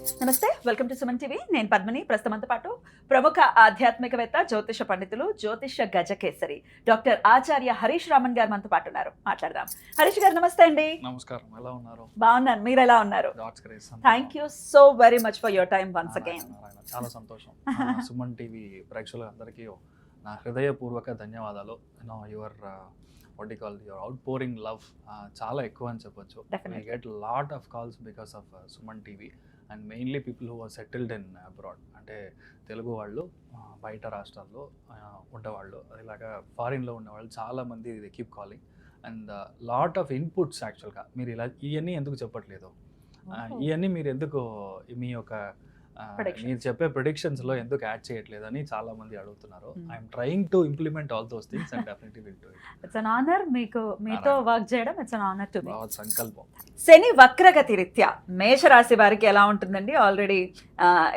నమస్తే, welcome to Suman TV. నేను పద్మిని. ప్రస్తుతంతో పాటు ప్రముఖ ఆధ్యాత్మికవేత్త, జ్యోతిష పండితులు, జ్యోతిష గజకేసరి డాక్టర్ ఆచార్య హరీష్ రామన్ గారు మనతో పాటు ఉన్నారు. మాట్లాడదాం. హరీష్ గారు నమస్తే అండి. నమస్కారం, ఎలా ఉన్నారు? బాగున్నాను, మీరు ఎలా ఉన్నారు? Thank you so very much for your time once again. చాలా సంతోషం. సుమన్ టీవీ ప్రేక్షకులందరికీ నా హృదయపూర్వక ధన్యవాదాలు. Your your out pouring love చాలా ఎక్కువ అని చెప్పొచ్చు. We get lot of calls because of Suman TV and mainly people who are settled in abroad, అంటే తెలుగు వాళ్ళు బయట రాష్ట్రాల్లో ఉండేవాళ్ళు, ఇలాగా ఫారిన్లో ఉండేవాళ్ళు చాలామంది they keep calling and lot of inputs. యాక్చువల్గా మీరు ఇలా ఇవన్నీ ఎందుకు చెప్పట్లేదు, ఇవన్నీ మీరు ఎందుకు మీ యొక్క మీరు చెప్పే ప్రిడిక్షన్స్లో ఎందుకు యాడ్ చేయట్లేదు అని చాలా మంది అడుగుతున్నారు. I'm trying to implement all those things and definitely will do it. It's an honour మీతో వర్క్ చేయడం. It's an honour to me. సంకల్పం. శని వక్రగతి రీత్యా మేషరాశి వారికి ఎలా ఉంటుందండి? ఆల్రెడీ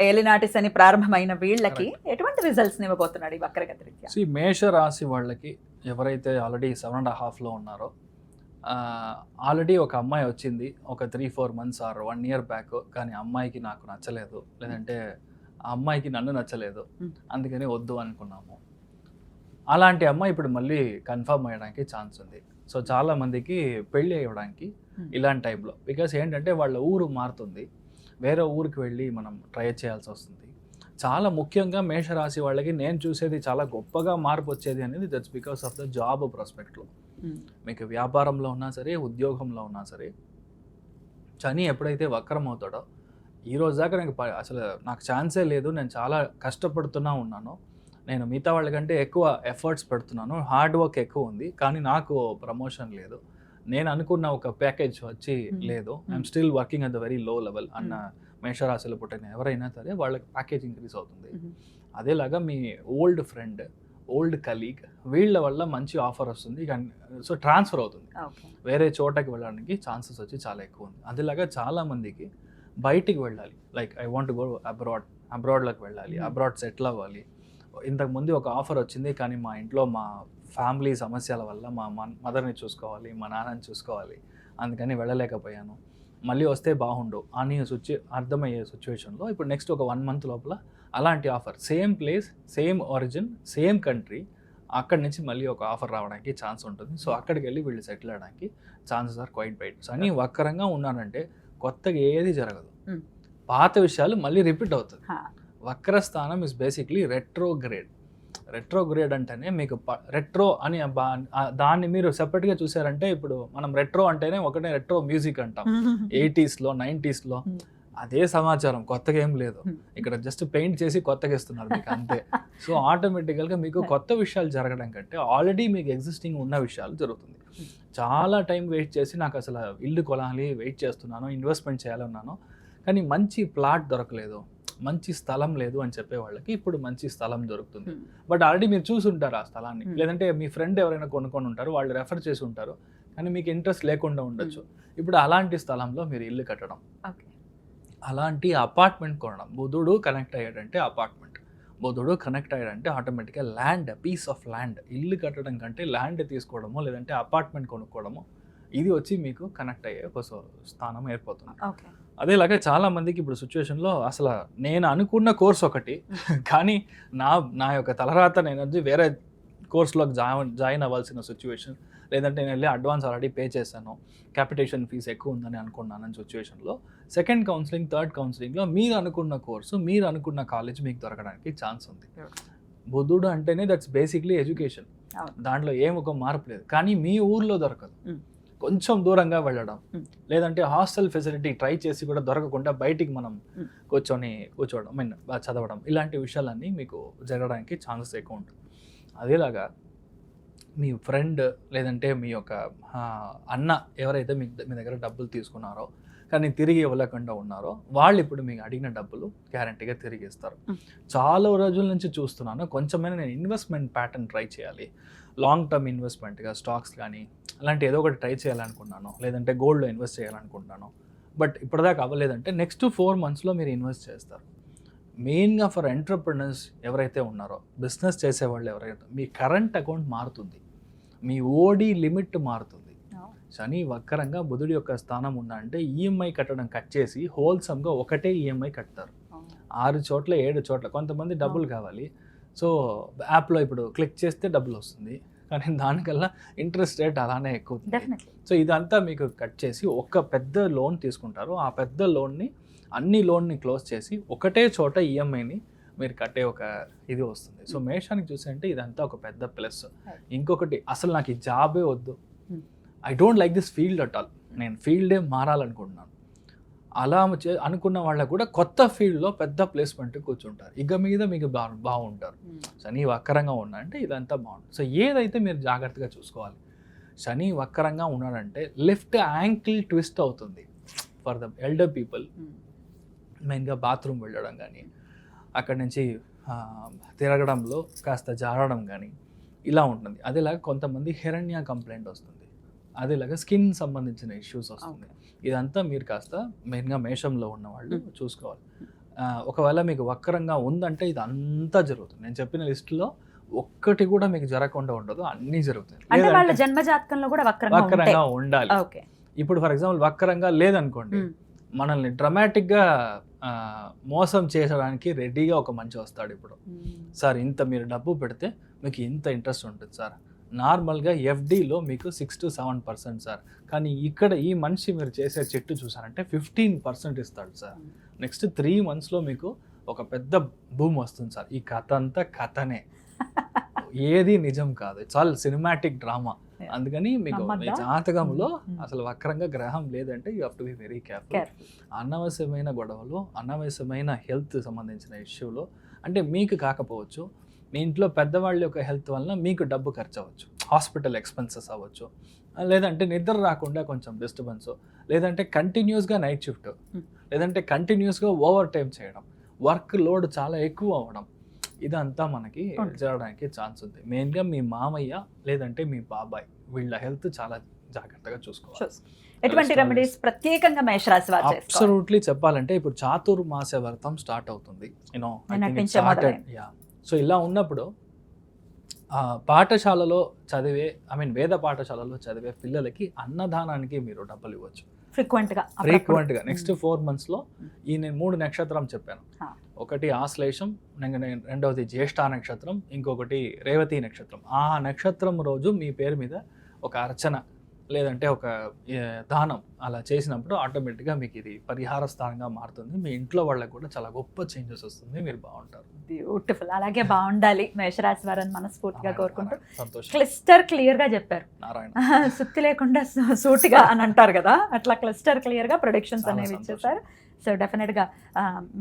ఏలినాటి శని ప్రారంభమైన వీళ్ళకి ఎటువంటి రిజల్ట్స్ ఇవ్వబోతున్నాడు ఈ వక్రగతి రీత్యా? మేషరాశి వాళ్ళకి ఎవరైతే ఆల్రెడీ 7.5లో ఉన్నారో, ఆల్రెడీ ఒక అమ్మాయి వచ్చింది ఒక 3-4 months ఆర్ 1 year బ్యాక్, కానీ అమ్మాయికి నాకు నచ్చలేదు, లేదంటే ఆ అమ్మాయికి నన్ను నచ్చలేదు, అందుకని వద్దు అనుకున్నాము. అలాంటి అమ్మాయి ఇప్పుడు మళ్ళీ కన్ఫర్మ్ అయ్యడానికి ఛాన్స్ ఉంది. సో చాలామందికి పెళ్ళి అయ్యడానికి ఇలాంటి టైంలో, బికాస్ ఏంటంటే వాళ్ళ ఊరు మారుతుంది, వేరే ఊరికి వెళ్ళి మనం ట్రై చేయాల్సి వస్తుంది. చాలా ముఖ్యంగా మేషరాశి వాళ్ళకి నేను చూసేది చాలా గొప్పగా మార్పు వచ్చేది అనేది that's because of the job ప్రాస్పెక్ట్లో. మీకు వ్యాపారంలో ఉన్నా సరే, ఉద్యోగంలో ఉన్నా సరే, శని ఎప్పుడైతే వక్రం అవుతాడో, ఈరోజు దాకా నాకు ఛాన్సే లేదు, నేను చాలా కష్టపడుతున్నా ఉన్నాను, నేను మిగతా వాళ్ళకంటే ఎక్కువ ఎఫర్ట్స్ పెడుతున్నాను, హార్డ్ వర్క్ ఎక్కువ ఉంది, కానీ నాకు ప్రమోషన్ లేదు, నేను అనుకున్న ఒక ప్యాకేజ్ వచ్చి లేదు, I'm still working at the very low level అన్న మేషరాశిలో పుట్టిన ఎవరైనా సరే వాళ్ళకి ప్యాకేజ్ ఇంక్రీజ్ అవుతుంది. అదేలాగా మీ ఓల్డ్ ఫ్రెండ్, ఓల్డ్ కలీగ్, వీళ్ళ వల్ల మంచి ఆఫర్ వస్తుంది, సో ట్రాన్స్ఫర్ అవుతుంది, వేరే చోటకి వెళ్ళడానికి ఛాన్సెస్ వచ్చి చాలా ఎక్కువ ఉంది. అదేలాగా చాలామందికి బయటికి వెళ్ళాలి, లైక్ ఐ వాంట్ గో అబ్రాడ్లోకి వెళ్ళాలి, అబ్రాడ్ సెటిల్ అవ్వాలి. ఇంతకుముందు ఒక ఆఫర్ వచ్చింది, కానీ మా ఇంట్లో మా ఫ్యామిలీ సమస్యల వల్ల మా మదర్ని చూసుకోవాలి, మా నాన్నని చూసుకోవాలి, అందుకని వెళ్ళలేకపోయాను, మళ్ళీ వస్తే బాగుండు అని అర్థమయ్యే సిచ్యువేషన్లో ఇప్పుడు నెక్స్ట్ ఒక 1 month లోపల అలాంటి offer, same place, same origin, same country, అక్కడి నుంచి మళ్ళీ ఒక ఆఫర్ రావడానికి ఛాన్స్ ఉంటుంది. సో అక్కడికి వెళ్ళి వీళ్ళు సెటిల్ అవ్వడానికి chances are quite bright. So అని వక్రంగా ఉన్నానంటే కొత్తగా ఏది జరగదు, పాత విషయాలు మళ్ళీ రిపీట్ అవుతుంది. వక్రస్థానం ఇస్ బేసిక్లీ రెట్రోగ్రేడ్. రెట్రోగ్రేడ్ అంటేనే మీకు రెట్రో అని దాన్ని మీరు సెపరేట్గా చూసారంటే, ఇప్పుడు మనం రెట్రో అంటేనే ఒకటే రెట్రో మ్యూజిక్ అంటాం, 80sలో 90sలో, అదే సమాచారం, కొత్తగా ఏం లేదు, ఇక్కడ జస్ట్ పెయింట్ చేసి కొత్తగా ఇస్తున్నారు మీకు అంతే. సో ఆటోమేటికల్గా మీకు కొత్త విషయాలు జరగడం కంటే ఆల్రెడీ మీకు ఎగ్జిస్టింగ్ ఉన్న విషయాలు జరుగుతుంది. చాలా టైం వెయిట్ చేసి నాకు అసలు ఇల్లు కొనాలి, వెయిట్ చేస్తున్నాను, ఇన్వెస్ట్మెంట్ చేయాలన్నాను, కానీ మంచి ప్లాట్ దొరకలేదు, మంచి స్థలం లేదు అని చెప్పే వాళ్ళకి ఇప్పుడు మంచి స్థలం దొరుకుతుంది. బట్ ఆల్రెడీ మీరు చూసి ఉంటారు ఆ స్థలాన్ని, లేదంటే మీ ఫ్రెండ్ ఎవరైనా కొనుక్కొని ఉంటారు, వాళ్ళు రెఫర్ చేసి ఉంటారు, కానీ మీకు ఇంట్రెస్ట్ లేకుండా ఉండొచ్చు. ఇప్పుడు అలాంటి స్థలంలో మీరు ఇల్లు కట్టడం, అలాంటి అపార్ట్మెంట్ కొనడం, బుధుడు కనెక్ట్ అయ్యాడంటే అపార్ట్మెంట్, బుధుడు కనెక్ట్ అయ్యాడంటే ఆటోమేటిక్గా ల్యాండ్, పీస్ ఆఫ్ ల్యాండ్, ఇల్లు కట్టడం కంటే ల్యాండ్ తీసుకోవడమో లేదంటే అపార్ట్మెంట్ కొనుక్కోవడమో, ఇది వచ్చి మీకు కనెక్ట్ అయ్యే ఒక స్థానం ఏర్పడుతుంది. అదేలాగా చాలామందికి ఇప్పుడు సిచ్యువేషన్లో అసలు నేను అనుకున్న కోర్స్ ఒకటి, కానీ నా యొక్క తలరాత నేను వేరే కోర్సులోకి జాయిన్ అవ్వాల్సిన సిచ్యువేషన్, లేదంటే నేను వెళ్ళి అడ్వాన్స్ ఆల్రెడీ పే చేశాను, క్యాపిటేషన్ ఫీజు ఎక్కువ ఉందని అనుకున్నాను సిచ్యువేషన్లో, సెకండ్ కౌన్సిలింగ్, థర్డ్ కౌన్సిలింగ్లో మీరు అనుకున్న కోర్సు, మీరు అనుకున్న కాలేజ్ మీకు దొరకడానికి ఛాన్స్ ఉంది. బుధుడు అంటేనే దట్స్ బేసిక్లీ ఎడ్యుకేషన్, దాంట్లో ఏం ఒక మార్పు లేదు, కానీ మీ ఊర్లో దొరకదు, కొంచెం దూరంగా వెళ్ళడం, లేదంటే హాస్టల్ ఫెసిలిటీ ట్రై చేసి కూడా దొరకకుండా బయటికి మనం కూర్చోవడం, చదవడం, ఇలాంటి విషయాలన్నీ మీకు జరగడానికి ఛాన్సెస్ ఎక్కువ ఉంటుంది. అదేలాగా మీ ఫ్రెండ్ లేదంటే మీ యొక్క అన్న ఎవరైతే మీ దగ్గర డబ్బులు తీసుకున్నారో కానీ తిరిగి ఇవ్వలేకుండా ఉన్నారో, వాళ్ళు ఇప్పుడు మీకు అడిగిన డబ్బులు గ్యారంటీగా తిరిగి ఇస్తారు. చాలా రోజుల నుంచి చూస్తున్నాను, కొంచెమైనా నేను ఇన్వెస్ట్మెంట్ ప్యాటర్న్ ట్రై చేయాలి, లాంగ్ టర్మ్ ఇన్వెస్ట్మెంట్గా స్టాక్స్ కానీ అలాంటి ఏదో ఒకటి ట్రై చేయాలనుకున్నాను, లేదంటే గోల్డ్లో ఇన్వెస్ట్ చేయాలనుకుంటున్నాను, బట్ ఇప్పటిదాకా అవ్వలేదంటే నెక్స్ట్ 4 monthsలో మీరు ఇన్వెస్ట్ చేస్తారు. మెయిన్గా ఫర్ ఎంటర్ప్రినర్స్ ఎవరైతే ఉన్నారో, బిజినెస్ చేసేవాళ్ళు ఎవరైతే, మీ కరెంట్ అకౌంట్ మారుతుంది, మీ ఓడి లిమిట్ మారుతుంది. శని వక్రంగా బుధుడి యొక్క స్థానం ఉన్నా అంటే ఈఎంఐ కట్టడం కట్ చేసి హోల్సమ్గా ఒకటే ఈఎంఐ కడతారు. 6 చోట్ల 7 చోట్ల కొంతమంది డబ్బులు కావాలి. సో యాప్లో ఇప్పుడు క్లిక్ చేస్తే డబ్బులు వస్తుంది, కానీ దానికల్లా ఇంట్రెస్ట్ రేట్ అలానే ఎక్కువ. సో ఇదంతా మీకు కట్ చేసి ఒక పెద్ద లోన్ తీసుకుంటారు. ఆ పెద్ద లోన్ని అన్ని లోన్ని క్లోజ్ చేసి ఒకటే చోట ఈఎంఐని మీరు కట్టే ఒక ఇది వస్తుంది. సో మేషానికి చూసారంటే ఇదంతా ఒక పెద్ద ప్లస్. ఇంకొకటి, అసలు నాకు ఈ జాబే వద్దు, I don't like this field at all, నేను ఫీల్డే మారాలనుకుంటున్నాను, అలా అనుకున్న వాళ్ళకు కూడా కొత్త ఫీల్డ్లో పెద్ద ప్లేస్మెంట్ కూర్చుంటారు. ఇక మీద మీకు బాగుంటారు. శని వక్రంగా ఉన్నాడంటే ఇదంతా బాగుంటుంది. సో ఏదైతే మీరు జాగ్రత్తగా చూసుకోవాలి. శని వక్రంగా ఉన్నాడంటే లెఫ్ట్ యాంకిల్ ట్విస్ట్ అవుతుంది ఫర్ ద ఎల్డర్ పీపుల్. మెయిన్గా బాత్రూమ్ వెళ్ళడం కానీ, అక్కడి నుంచి తిరగడంలో కాస్త జారడం కానీ ఇలా ఉంటుంది. అదేలాగా కొంతమంది హిరణ్య కంప్లైంట్ వస్తుంది, అదేలాగా స్కిన్ సంబంధించిన ఇష్యూస్ వస్తుంది. ఇదంతా మీరు కాస్త మెయిన్గా మేషంలో ఉన్న వాళ్ళు చూసుకోవాలి. ఒకవేళ మీకు వక్రంగా ఉందంటే ఇది అంతా జరుగుతుంది. నేను చెప్పిన లిస్టులో ఒక్కటి కూడా మీకు జరగకుండా ఉండదు, అన్నీ జరుగుతాయి. జన్మజాతకంలో కూడా వక్రంగా ఉండాలి. ఇప్పుడు ఫర్ ఎగ్జాంపుల్ వక్రంగా లేదనుకోండి, మనల్ని డ్రమాటిక్గా మోసం చేసడానికి రెడీగా ఒక మనిషి వస్తాడు. ఇప్పుడు సార్ ఇంత మీరు డబ్బు పెడితే మీకు ఇంత ఇంట్రెస్ట్ ఉంటుంది సార్, నార్మల్గా ఎఫ్డీలో మీకు 6 to 7% సార్, కానీ ఇక్కడ ఈ మనిషి మీరు చేసే చెట్టు చూసారంటే 15% ఇస్తాడు సార్. నెక్స్ట్ 3 monthsలో మీకు ఒక పెద్ద భూమి వస్తుంది సార్. ఈ కథ అంతా కథనే, ఏది నిజం కాదు, చాలా సినిమాటిక్ డ్రామా. అందుకని మీకు మీ జాతకంలో అసలు వక్రంగా గ్రహం లేదంటే you have to be very careful. అనవసరమైన గొడవలు, అనవసరమైన హెల్త్ సంబంధించిన ఇష్యూలో, అంటే మీకు కాకపోవచ్చు, మీ ఇంట్లో పెద్దవాళ్ళ యొక్క హెల్త్ వలన మీకు డబ్బు ఖర్చు అవ్వచ్చు, హాస్పిటల్ ఎక్స్పెన్సెస్ అవ్వచ్చు, లేదంటే నిద్ర రాకుండా కొంచెం డిస్టర్బెన్స్, లేదంటే కంటిన్యూస్గా నైట్ షిఫ్ట్, లేదంటే కంటిన్యూస్గా ఓవర్ టైం చేయడం, వర్క్ లోడ్ చాలా ఎక్కువ అవ్వడం, ఇదంతా మనకి జరగడానికి ఛాన్స్ ఉంది. మెయిన్గా మీ మామయ్య లేదంటే మీ బాబాయ్ వీళ్ళ హెల్త్ చాలా జాగ్రత్తగా చూసుకోవాలి. ఎటువంటి రెమెడీస్ ప్రత్యేకంగా మేషరాశి వారు చేసుకోవాలి? అబ్సల్యూట్లీ చెప్పాలంటే ఇప్పుడు చాతుర్మాస వ్రతం స్టార్ట్ అవుతుంది. సో ఇలా ఉన్నప్పుడు పాఠశాలలో చదివే వేద పాఠశాలలో చదివే పిల్లలకి అన్నదానానికి మీరు డబ్బులు ఇవ్వచ్చు ఫ్రీక్వెంట్గా. నెక్స్ట్ 4 monthsలో ఈ నేను 3 నక్షత్రం చెప్పాను. ఒకటి ఆశ్లేషం, రెండవది జ్యేష్ఠ నక్షత్రం, ఇంకొకటి రేవతి నక్షత్రం. ఆ నక్షత్రం రోజు మీ పేరు మీద ఒక అర్చన లేదంటే ఒక దానం అలా చేసినప్పుడు ఆటోమేటిక్గా మీకు ఇది పరిహార స్థానంగా మారుతుంది. మీ ఇంట్లో వాళ్ళకి కూడా చాలా గొప్ప చేంజెస్ వస్తుంది, మీరు బాగుంటారు. బ్యూటిఫుల్. అలాగే బాగుండాలి మేషరాశి వారిని మనస్ఫూర్తిగా కోరుకుంటూ క్లిస్టర్ క్లియర్ గా చెప్పారు. సుత్తి లేకుండా సూటిగా అని అంటారు కదా, అట్లా క్లిస్టర్ క్లియర్ గా ప్రొడిక్షన్స్ అనేవి ఇచ్చేసారు. సో డెఫినెట్గా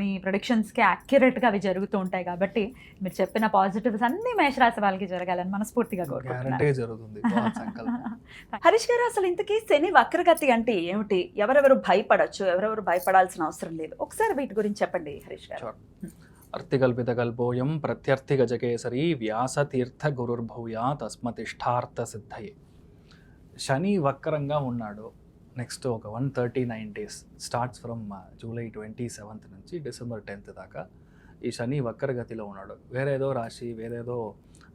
మీ ప్రొడిక్షన్స్కి యాక్యురేట్గా అవి జరుగుతూ ఉంటాయి కాబట్టి మీరు చెప్పిన పాజిటివ్స్ అన్ని మేషరాశి వాళ్ళకి జరగాలని మనస్ఫూర్తిగా కోరుకుంటున్నాను. హరీష్ గారు, అసలు ఇంతకీ శని వక్రగతి అంటే ఏమిటి? ఎవరెవరు భయపడచ్చు, ఎవరెవరు భయపడాల్సిన అవసరం లేదు? ఒకసారి వీటి గురించి చెప్పండి హరీష్ గారు. అర్థికల్పిత కల్పోయం ప్రత్యర్థి గజకేసరి వ్యాస తీర్థ గురుర్భూయా తస్మతిష్టార్థ సిద్ధయే. శని వక్రంగా ఉన్నాడు. నెక్స్ట్ ఒక 139 days starts from July 27th నుంచి December 10th దాకా ఈ శని వక్రగతిలో ఉన్నాడు. వేరేదో రాశి వేరేదో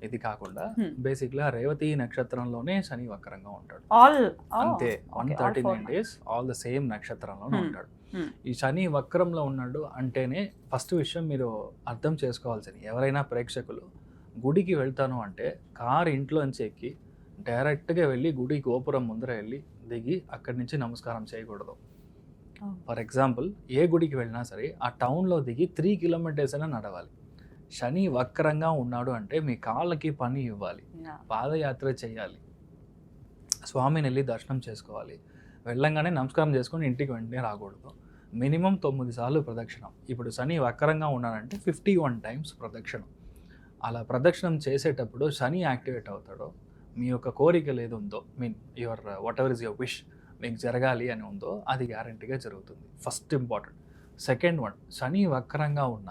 ఇది కాకుండా బేసిక్గా రేవతి నక్షత్రంలోనే శని వక్రంగా ఉంటాడు. అంతే 139 days ఆల్ ద సేమ్ నక్షత్రంలోనే ఉంటాడు. ఈ శని వక్రంలో ఉన్నాడు అంటేనే ఫస్ట్ విషయం మీరు అర్థం చేసుకోవాల్సింది, ఎవరైనా ప్రేక్షకులు గుడికి వెళ్తాను అంటే కారు ఇంట్లోంచి ఎక్కి డైరెక్ట్గా వెళ్ళి గుడి గోపురం ముందర వెళ్ళి దిగి అక్కడి నుంచి నమస్కారం చేయకూడదు. ఫర్ ఎగ్జాంపుల్ ఏ గుడికి వెళ్ళినా సరే ఆ టౌన్లో దిగి 3 kilometers అయినా నడవాలి. శని వక్రంగా ఉన్నాడు అంటే మీ కాళ్ళకి పని ఇవ్వాలి, పాదయాత్ర చేయాలి, స్వామిని వెళ్ళి దర్శనం చేసుకోవాలి, వెళ్ళంగానే నమస్కారం చేసుకొని ఇంటికి వెంటనే రాకూడదు. మినిమం 9 సార్లు ప్రదక్షిణం. ఇప్పుడు శని వక్రంగా ఉన్నాడంటే 51 times ప్రదక్షిణం. అలా ప్రదక్షిణం చేసేటప్పుడు శని యాక్టివేట్ అవుతాడో మీ యొక్క కోరికలు ఏది ఉందో, your what ever is your wish మీకు జరగాలి అని ఉందో అది గ్యారంటీగా జరుగుతుంది. First important. సెకండ్ వన్, శని వక్రంగా ఉన్న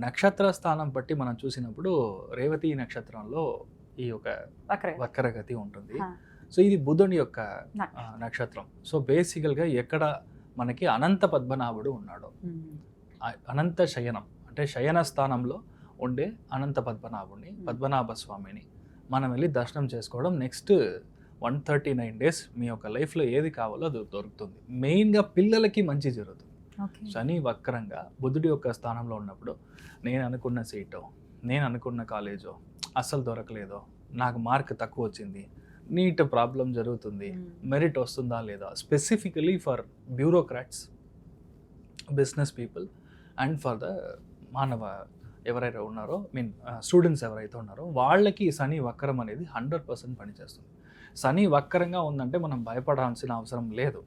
నక్షత్ర స్థానం బట్టి మనం చూసినప్పుడు రేవతి నక్షత్రంలో ఈ యొక్క వక్రగతి ఉంటుంది. సో ఇది బుధుని యొక్క నక్షత్రం. సో బేసికల్గా ఎక్కడ మనకి అనంత పద్మనాభుడు ఉన్నాడు, అనంత శయనం అంటే శయన స్థానంలో ఉండే అనంత పద్మనాభుడిని, పద్మనాభ స్వామిని మనం వెళ్ళి దర్శనం చేసుకోవడం. నెక్స్ట్ 139 days మీ యొక్క లైఫ్లో ఏది కావాలో అది దొరుకుతుంది. మెయిన్గా పిల్లలకి మంచి జరుగుతుంది. శని వక్రంగా బుధుడి యొక్క స్థానంలో ఉన్నప్పుడు నేను అనుకున్న సీటో, నేను అనుకున్న కాలేజో అస్సలు దొరకలేదో, నాకు మార్క్ తక్కువ వచ్చింది, నీట్ ప్రాబ్లం జరుగుతుంది, మెరిట్ వస్తుందా లేదా, specifically for bureaucrats, business people and for the మానవ ఎవరైతే ఉన్నారో స్టూడెంట్స్ ఎవరైతే ఉన్నారో వాళ్ళకి శని వక్రం అనేది 100% పనిచేస్తుంది. శని వక్రంగా ఉందంటే మనం భయపడాల్సిన అవసరం లేదు.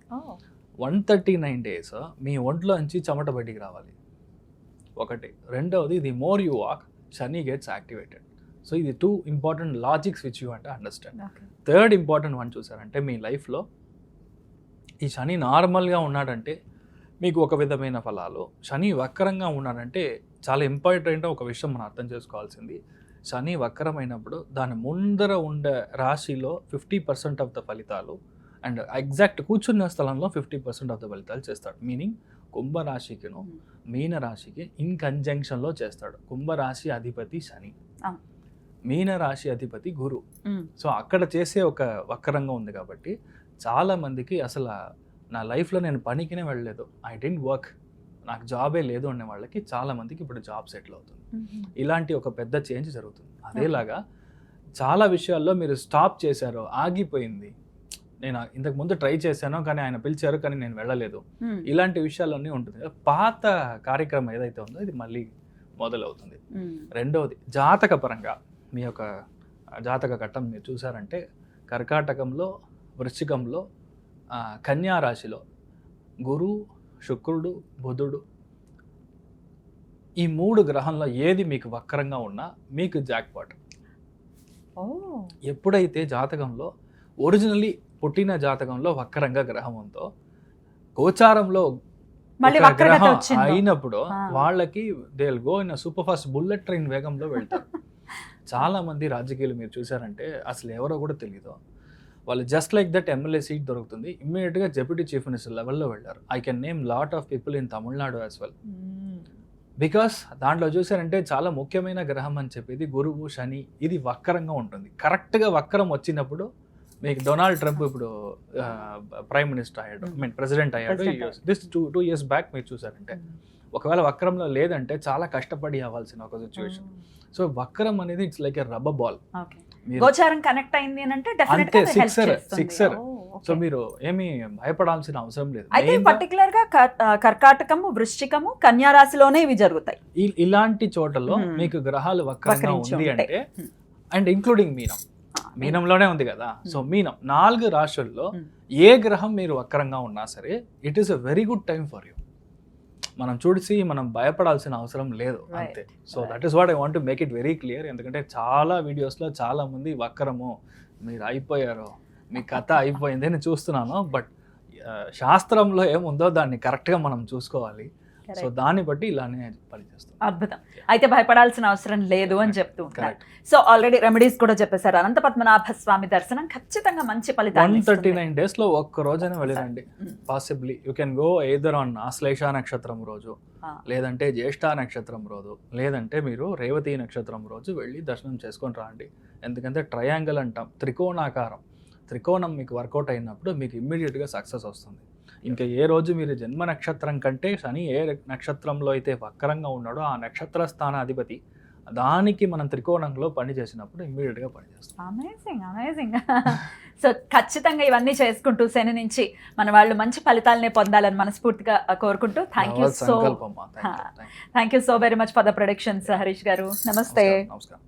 139 days మీ ఒంట్లోంచి చెమట బయటికి రావాలి ఒకటి. రెండవది, the more you walk Shani gets activated. So ఇది 2 ఇంపార్టెంట్ లాజిక్స్ విచ్ యూ అంటే అండర్స్టాండ్. థర్డ్ ఇంపార్టెంట్ వన్ చూసారంటే మీ లైఫ్లో ఈ శని నార్మల్గా ఉన్నాడంటే మీకు ఒక విధమైన ఫలాలు, శని వక్రంగా ఉన్నాడంటే చాలా ఇంపార్టెంట్ ఒక విషయం మనం అర్థం చేసుకోవాల్సింది. శని వక్రమైనప్పుడు దాని ముందర ఉండే రాశిలో 50% ఆఫ్ ద ఫలితాలు అండ్ ఎగ్జాక్ట్ కూర్చున్న స్థలంలో 50% ఆఫ్ ద ఫలితాలు చేస్తాడు. మీనింగ్ కుంభరాశికిను మీన రాశికి ఇన్ కంజంక్షన్లో చేస్తాడు. కుంభరాశి అధిపతి శని, మీన రాశి అధిపతి గురు. సో అక్కడ చేసే ఒక వక్రంగా ఉంది కాబట్టి చాలా మందికి అసలు నా లైఫ్లో నేను పనికినే వెళ్ళలేదు, ఐ డెంట్ వర్క్, నాకు జాబే లేదు అనే వాళ్ళకి చాలా మందికి ఇప్పుడు జాబ్ సెటిల్ అవుతుంది. ఇలాంటి ఒక పెద్ద చేంజ్ జరుగుతుంది. అదేలాగా చాలా విషయాల్లో మీరు స్టాప్ చేశారో, ఆగిపోయింది, నేను ఇంతకు ముందు ట్రై చేశాను కానీ ఆయన పిలిచారు కానీ నేను వెళ్ళలేదు, ఇలాంటి విషయాలన్నీ ఉంటుంది. పాత కార్యక్రమం ఏదైతే ఉందో ఇది మళ్ళీ మొదలవుతుంది. రెండవది, జాతక పరంగా మీ యొక్క జాతక ఘట్టం మీరు చూసారంటే కర్కాటకంలో, వృశ్చికంలో, కన్యా రాశిలో గురు, శుక్రుడు, బుధుడు, ఈ 3 గ్రహంలో ఏది మీకు వక్రంగా ఉన్నా మీకు జాక్పాట్. ఎప్పుడైతే జాతకంలో ఒరిజినల్లీ పుట్టిన జాతకంలో వక్రంగా గ్రహం ఉందో గోచారంలో గ్రహం అయినప్పుడు వాళ్ళకి they will go in super fast bullet train వేగంలో వెళ్తారు. చాలా మంది రాజకీయాలు మీరు చూసారంటే అసలు ఎవరో కూడా తెలియదు, వాళ్ళు just like that MLA seat దొరుకుతుంది, ఇమ్మీడియట్గా డెప్యూటీ చీఫ్ మినిస్టర్ లెవెల్లో వెళ్ళారు. I can name lot of people in Tamil Nadu as well. Because దాంట్లో చూసారంటే చాలా ముఖ్యమైన గ్రహం అని చెప్పేది గురువు, శని, ఇది వక్రంగా ఉంటుంది. కరెక్ట్గా వక్రం వచ్చినప్పుడు మీకు డొనాల్డ్ ట్రంప్ ఇప్పుడు ప్రైమ్ మినిస్టర్ అయ్యాడు, ప్రెసిడెంట్ అయ్యాడు. దిస్ 2 years బ్యాక్ మీరు చూసారంటే ఒకవేళ వక్రంలో లేదంటే చాలా కష్టపడి అవ్వాల్సిన ఒక సిచ్యువేషన్. సో వక్రం అనేది it's like a rubber ball. గోచారం కనెక్ట్ అయింది అంటే అంతే, సిక్సర్. సో మీరు ఏమీ భయపడాల్సిన అవసరం లేదు. అయితే పర్టికులర్ గా కర్కాటకము, వృశ్చికము, కన్యా రాశిలోనే ఇవి జరుగుతాయి. ఇలాంటి చోటలో మీకు గ్రహాలు వక్రంగా ఉంది అంటే, అండ్ ఇంక్లూడింగ్ మీనంలోనే ఉంది కదా. సో మీనం 4 రాశుల్లో ఏ గ్రహం మీరు వక్రంగా ఉన్నా సరే it is a very good time for you. మనం చూసి మనం భయపడాల్సిన అవసరం లేదు అంతే. So that is what I want to make it very clear. ఎందుకంటే చాలా వీడియోస్లో చాలా మంది వక్రము, మీరు అయిపోయారు, మీ కథ అయిపోయింది అని చూస్తున్నాను. బట్ శాస్త్రంలో ఏముందో దాన్ని కరెక్ట్గా మనం చూసుకోవాలి. సో దాన్ని బట్టి ఇలానే పనిచేస్తాం. అద్భుతం. అయితే భయపడాల్సిన అవసరం లేదు అని చెప్తూ ఉంటారు. సో ఆల్రెడీ రెమెడీస్ కూడా చెప్పేశారు. అనంత పద్మనాభ స్వామి దర్శనం ఖచ్చితంగా మంచి ఫలితాలు. 139 days లో ఒక్క రోజైనా వెళ్ళిరండి. Possibly you can go either on Ashlesha నక్షత్రం రోజు, లేదంటే జ్యేష్ఠ నక్షత్రం రోజు, లేదంటే మీరు రేవతి నక్షత్రం రోజు వెళ్ళి దర్శనం చేసుకొని రాండి. ఎందుకంటే ట్రయాంగిల్ అంటాం, త్రికోణాకారం, త్రికోణం మీకు వర్కౌట్ అయినప్పుడు మీకు ఇమ్మీడియట్గా సక్సెస్ వస్తుంది. ఇంకా ఏ రోజు మీరు జన్మ నక్షత్రం కంటే శని ఏ నక్షత్రంలో అయితే వక్రంగా ఉన్నాడో ఆ నక్షత్ర స్థానాధిపతి దానికి మనం త్రికోణంలో పని చేసినప్పుడు ఇమ్మీడియట్గా పనిచేస్తాం. అమేజింగ్. సో ఖచ్చితంగా ఇవన్నీ చేసుకుంటూ శని నుంచి మన వాళ్ళు మంచి ఫలితాలనే పొందాలని మనస్ఫూర్తిగా కోరుకుంటూ thank you so very much for the productions Harish గారు. నమస్తే. నమస్కారం.